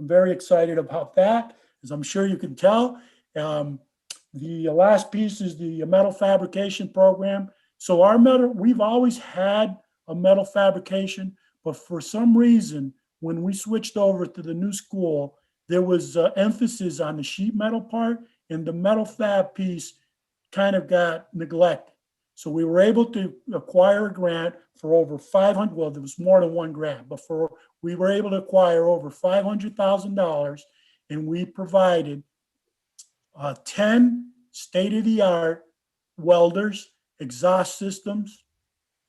very excited about that, as I'm sure you can tell. The last piece is the metal fabrication program. So we've always had a metal fabrication, but for some reason, when we switched over to the new school, there was emphasis on the sheet metal part, and the metal fab piece kind of got neglected. So we were able to acquire a grant for over 500, well, there was more than one grant, but we were able to acquire over $500,000, and we provided 10 state-of-the-art welders, exhaust systems,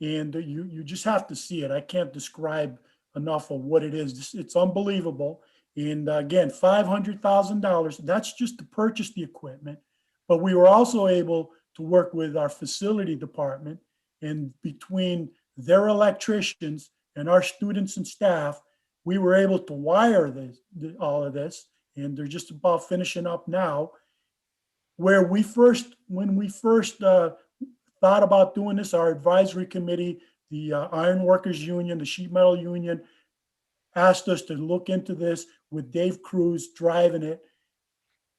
and you just have to see it. I can't describe enough of what it is. It's unbelievable. And again, $500,000, that's just to purchase the equipment. But we were also able to work with our facility department, and between their electricians and our students and staff, we were able to wire all of this, and they're just about finishing up now. When we first thought about doing this, our advisory committee, the Iron Workers Union, the Sheet Metal Union, asked us to look into this with Dave Cruz driving it.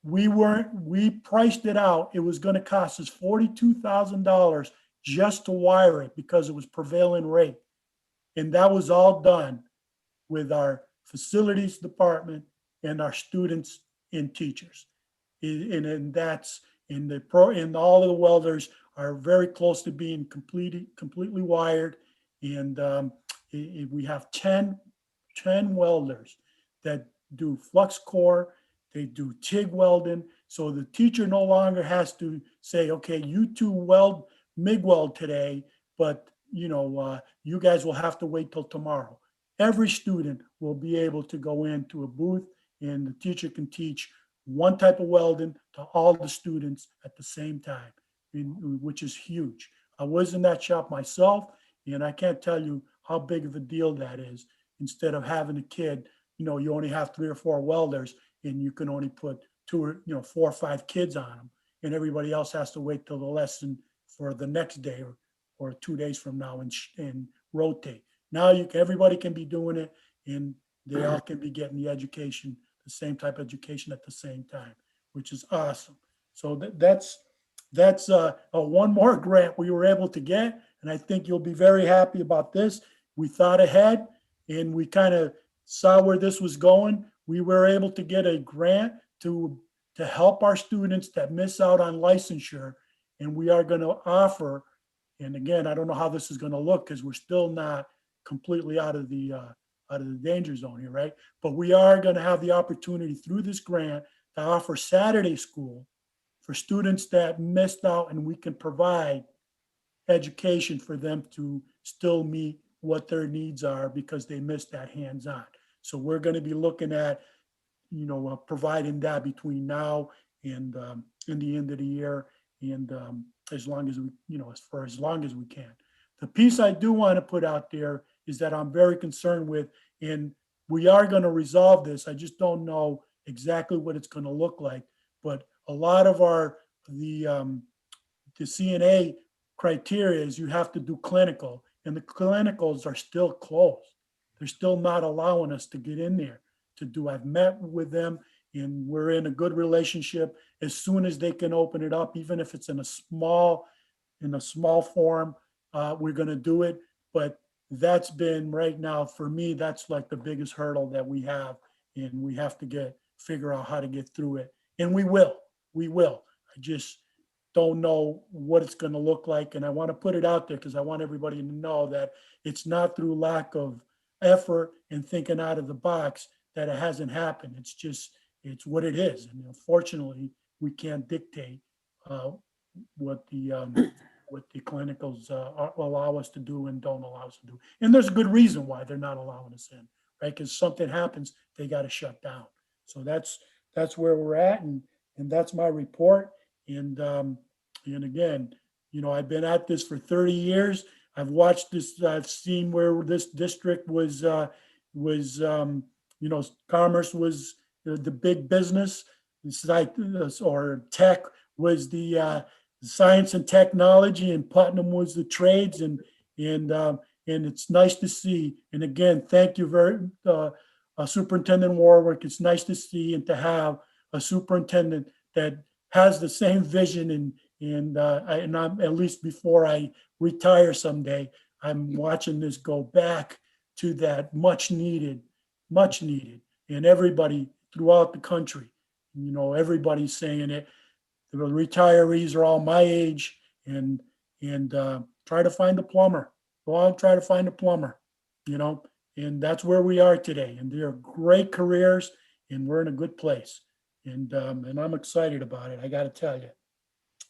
We priced it out. It was going to cost us $42,000 just to wire it, because it was prevailing rate. And that was all done with our facilities department and our students and teachers. And all of the welders are very close to being completely wired. And we have 10 welders that do flux core, they do TIG welding. So the teacher no longer has to say, okay, you 2 MIG weld today, but you guys will have to wait till tomorrow. Every student will be able to go into a booth, and the teacher can teach one type of welding to all the students at the same time, which is huge. I was in that shop myself, and I can't tell you how big of a deal that is. Instead of having a kid, you only have 3 or 4 welders, and you can only put 4 or 5 kids on them, and everybody else has to wait till the lesson for the next day or 2 days from now and rotate. Now everybody can be doing it, and they all can be getting the education, the same type of education at the same time, which is awesome. So that's one more grant we were able to get, and I think you'll be very happy about this. We thought ahead, and we kind of saw where this was going. We were able to get a grant to to help our students that miss out on licensure. And we are going to offer, and again, I don't know how this is going to look because we're still not completely out of the danger zone here, right? But we are going to have the opportunity through this grant to offer Saturday school for students that missed out, and we can provide education for them to still meet what their needs are because they missed that hands-on. So we're going to be looking at, providing that between now and the end of the year, and as long as we, as long as we can. The piece I do want to put out there is that I'm very concerned with, and we are going to resolve this. I just don't know exactly what it's going to look like. But a lot of the CNA criteria is you have to do clinical, and the clinicals are still closed. They're still not allowing us to get in there to do. I've met with them, and we're in a good relationship. As soon as they can open it up, even if it's in a small form, we're going to do it. But that's been right now for me, that's like the biggest hurdle that we have, and we have to figure out how to get through it. And we will. I just don't know what it's going to look like. And I want to put it out there because I want everybody to know that it's not through lack of effort and thinking out of the box that it hasn't happened. It's what it is. And unfortunately, we can't dictate what the clinicals allow us to do and don't allow us to do. And there's a good reason why they're not allowing us in, right? Because something happens, they got to shut down. So that's where we're at, and that's my report. And again, I've been at this for 30 years. I've watched this. I've seen where this district was commerce was the big business. Or tech was the science and technology, and Putnam was the trades, and it's nice to see. And again, thank you Superintendent Warwick. It's nice to see and to have a superintendent that has the same vision, and I'm, at least before I retire someday, I'm watching this go back to that much needed, and everybody throughout the country, everybody's saying it. The retirees are all my age, and try to find a plumber. Go out and try to find a plumber, and that's where we are today. And they're great careers, and we're in a good place. And I'm excited about it. I got to tell you.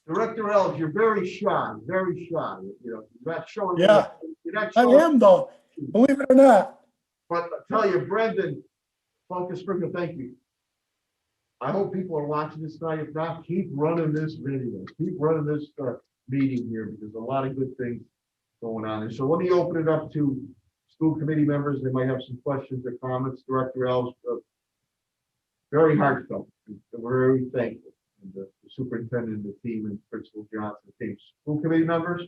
Director Ellis, you're very shy, very shy. You're not showing. Yeah, you're not I showing, am though, believe it or not. But I tell you, Brendan, Focus Springfield, thank you. I hope people are watching this tonight. If not, keep running this video. Keep running this meeting here, because there's a lot of good things going on. And so let me open it up to school committee members. They might have some questions or comments. Director Ellis, very heartfelt. We're very thankful. And the superintendent, the team, and Principal Johnson, the team. School committee members?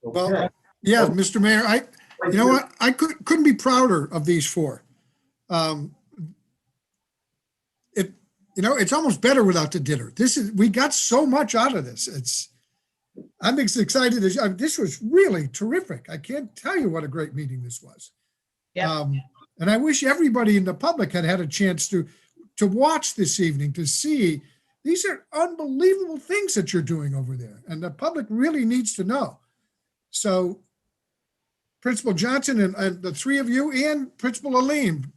Okay. Well, yeah, Mr. Mayor, you know what? I couldn't be prouder of these four. It's almost better without the dinner. We got so much out of this. I'm as excited as this was really terrific. I can't tell you what a great meeting this was. Yeah. And I wish everybody in the public had a chance to watch this evening, to see these are unbelievable things that you're doing over there. And the public really needs to know. So Principal Johnson and the three of you and Principal Aleem,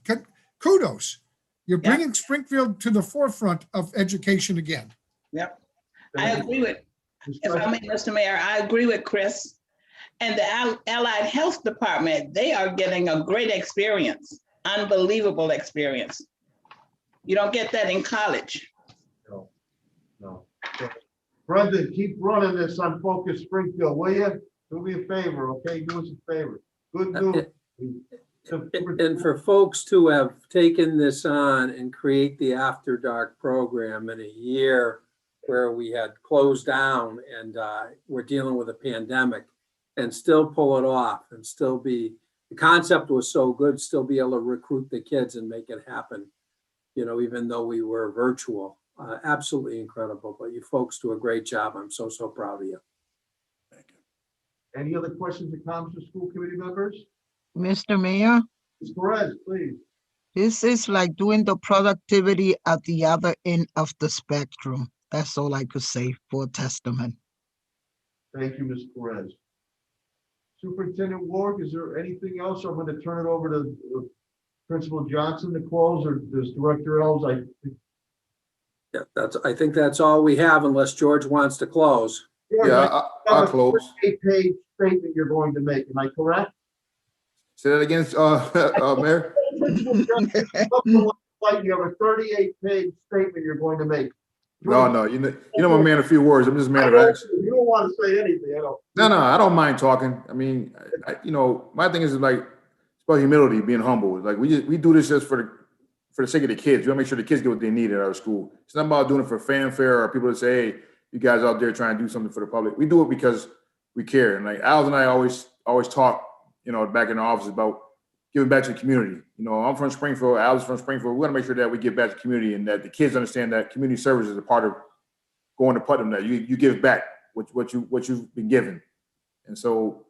kudos. You're bringing Springfield to the forefront of education again. Yep. I agree with, if I may, Mr. Mayor, I agree with Chris. And the Allied Health Department, they are getting a great experience, unbelievable experience. You don't get that in college. No. So, Brendan, keep running this on Focus Springfield, will you? Do me a favor, okay? Do us a favor. Good news. And for folks to have taken this on and create the After Dark program in a year where we had closed down and we're dealing with a pandemic, and still pull it off and still the concept was so good, still be able to recruit the kids and make it happen, even though we were virtual. Absolutely incredible. But you folks do a great job. I'm so proud of you. Thank you. Any other questions or comments for school committee members? Mr. Mayor, Ms. Perez, please. This is like doing the productivity at the other end of the spectrum. That's all I could say for testament. Thank you, Ms. Perez. Superintendent Ward, is there anything else? I'm going to turn it over to Principal Johnson to close, or does Director Elves? Yeah, I think that's all we have unless George wants to close. Yeah, I'll close. 8-page statement you're going to make. Am I correct? Say that again, Mayor. Principal Johnson, you have a 38-page statement you're going to make. No, you know my man a few words. I'm just a man of action. You don't want to say anything. I don't. No, I don't mind talking. I mean, my thing is like it's about humility, being humble. Like we do this just for the sake of the kids. We want to make sure the kids get what they need at our school. It's not about doing it for fanfare or people to say, hey, you guys out there trying to do something for the public. We do it because we care. And like Al and I always talk, back in the office about giving back to the community. I'm from Springfield. Al's from Springfield. We want to make sure that we give back to the community and that the kids understand that community service is a part of going to Putnam. That you give back what you've been given. And so,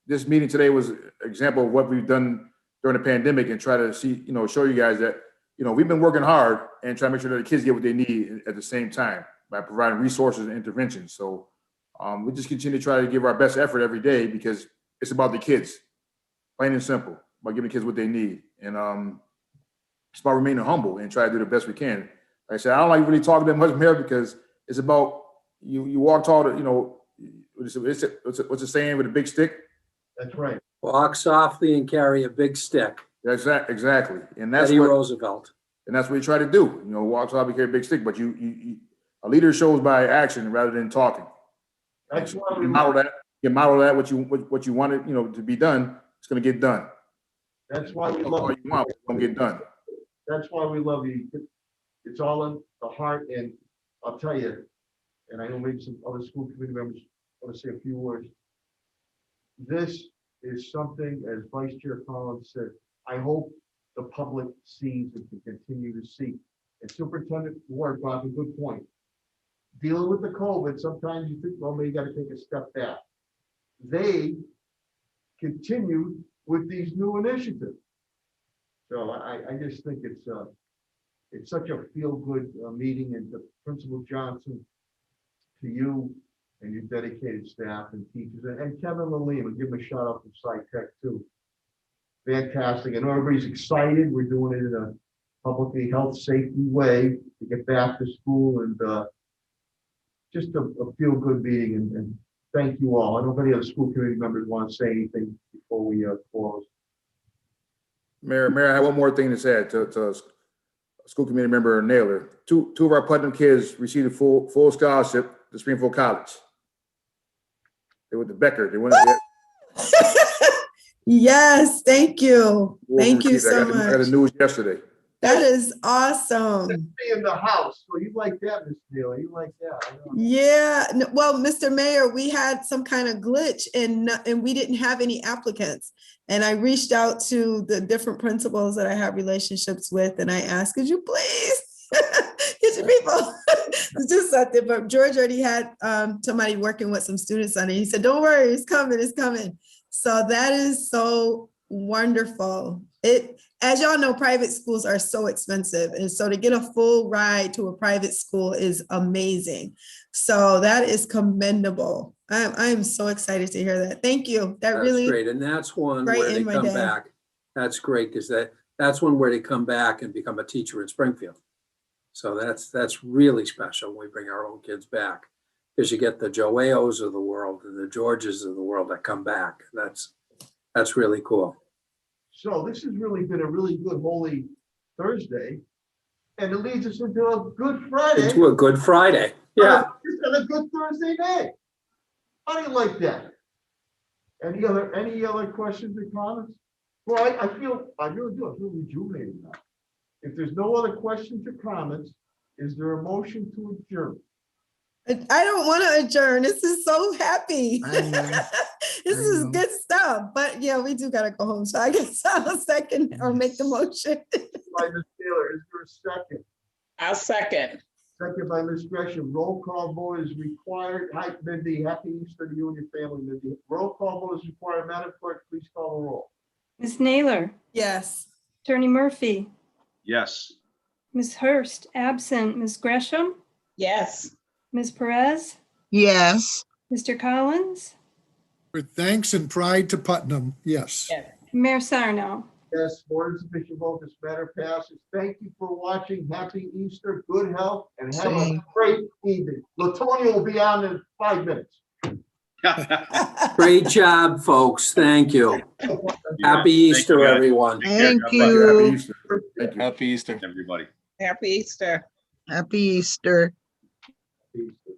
this meeting today was an example of what we've done during the pandemic and try to see, show you guys that, we've been working hard and try to make sure that the kids get what they need at the same time by providing resources and interventions. So we just continue to try to give our best effort every day because it's about the kids, plain and simple, about giving kids what they need. And it's about remaining humble and try to do the best we can. Like I said, I don't like really talking that much, Mayor, because it's about you walk tall to, what's the saying with a big stick? That's right. Walk softly and carry a big stick. Exactly. And that's Teddy what Roosevelt. And that's what you try to do. Walk softly, carry a big stick, but you a leader shows by action rather than talking. That's why you model that. You model that what you wanted, to be done. It's going to get done. That's why we love you. Want it's going to get done. That's why we love you. It's all in the heart, and I'll tell you. And I know maybe some other school committee members want to say a few words. This is something, as Vice Chair Collins said, I hope the public sees and can continue to see. And Superintendent Ward brought up a good point. Dealing with the COVID, sometimes you think, well, maybe you got to take a step back. They continue with these new initiatives. So I just think it's such a feel-good meeting, and to Principal Johnson, to you and your dedicated staff and teachers, and Kevin Lalim, and give him a shout out from SciTech too. Fantastic. And everybody's excited. We're doing it in a publicly health safety way to get back to school, and just a feel-good meeting. And thank you all. I don't know if any other school committee members want to say anything before we close. Mayor, I have one more thing to say to school committee member Naylor. Two of our Putnam kids received a full scholarship to Springfield College. They went to Becker. They went. Yes, thank you. Thank you so much. I got the news yesterday. That is awesome. Be in the house. So you like that, Ms. Neal? You like that? Yeah. Well, Mr. Mayor, we had some kind of glitch and we didn't have any applicants. And I reached out to the different principals that I have relationships with, and I asked, could you please get your people? It's just something. But George already had somebody working with some students on it. He said, don't worry, it's coming, it's coming. So that is so wonderful. As y'all know, private schools are so expensive. And so to get a full ride to a private school is amazing. So that is commendable. I am so excited to hear that. Thank you. That's really great. And that's one where they come back. That's great, because that's one where they come back and become a teacher in Springfield. So that's really special when we bring our own kids back, because you get the Joeos of the world and the Georges of the world that come back. That's really cool. So this has really been a really good Holy Thursday, and it leads us into a Good Friday. Into a Good Friday, yeah. And a Good Thursday night. How do you like that? Any other questions or comments? Well, I really do. I feel rejuvenated now. If there's no other questions or comments, is there a motion to adjourn? I don't want to adjourn. This is so happy. This is good stuff. But yeah, we do got to go home. So I guess I'll second or make the motion. By Ms. Taylor, is there a second? I'll second. Second by Ms. Gresham. Roll call vote is required. Hi, Mindy. Happy Easter to you and your family, Mindy. Roll call vote is required. Madam Clerk, please call the roll. Ms. Naylor, Yes. Attorney Murphy, Yes. Ms. Hurst, absent. Ms. Gresham, Yes. Ms. Perez, Yes. Mr. Collins, With thanks and pride to Putnam, yes. Yes. Mayor Sarno. Yes, more than sufficient vote. This matter passes. Thank you for watching. Happy Easter, good health, and have a Same. great evening. Latonia will be on in 5 minutes. Great job, folks. Thank you. Happy Easter, guys. everyone. Thank Happy you. Easter. Thank you. Happy Easter. Everybody. Happy Easter. Happy Easter. Peace.